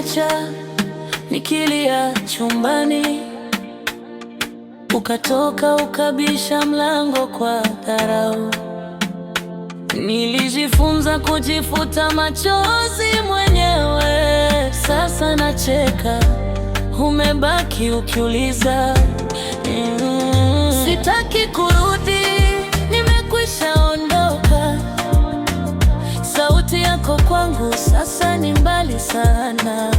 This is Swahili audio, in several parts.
Uliniacha nikilia chumbani, ukatoka ukabisha mlango kwa dharau. Nilijifunza kujifuta machozi mwenyewe, sasa nacheka, umebaki ukiuliza. Sitaki kurudi, nimekwisha ondoka. Sauti yako kwangu sasa ni mbali sana.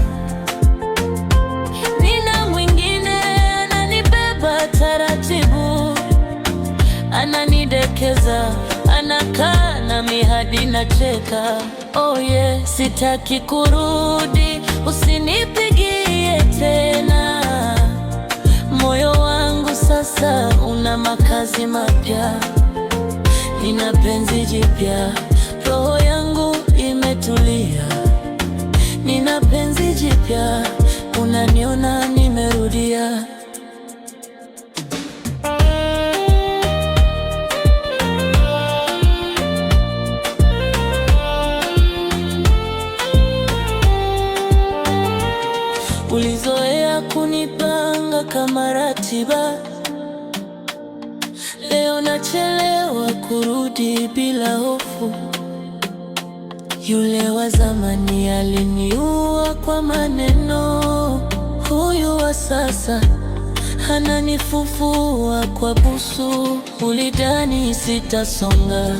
Nina mwingine ananibeba taratibu, ananidekeza, anakaa nami hadi nacheka. Oh yeah, sitaki kurudi, usinipigie tena. Moyo wangu sasa una makazi mapya, nina penzi jipya, roho yangu imetulia. Nina penzi jipya, unaniona nimerudia. Ulizoea kunipanga kama ratiba, leo nachelewa kurudi bila hofu. Yule wa zamani aliniua kwa maneno, huyu wa sasa ananifufua kwa busu. Ulidhani sitasonga,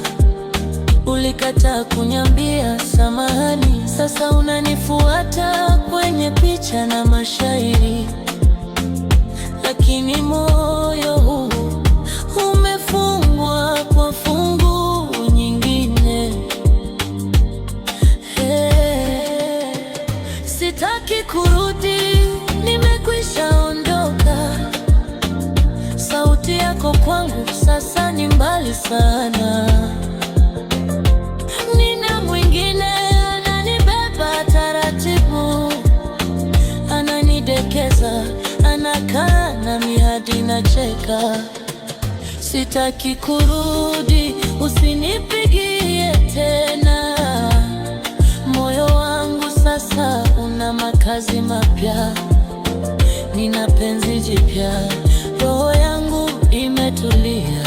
ulikataa kuniambia samahani, sasa unanifuata kwenye picha na mashairi. Lakini moyo huu umefungwa kwa fungu nyingine. Sitaki kurudi, nimekwisha ondoka. Sauti yako kwangu sasa ni mbali sana. Nina mwingine ananibeba taratibu, ananidekeza, anakaa nami hadi nacheka. Sitaki kurudi, usinipigie tena. Moyo wangu sasa una makazi mapya, nina penzi jipya, roho yangu imetulia.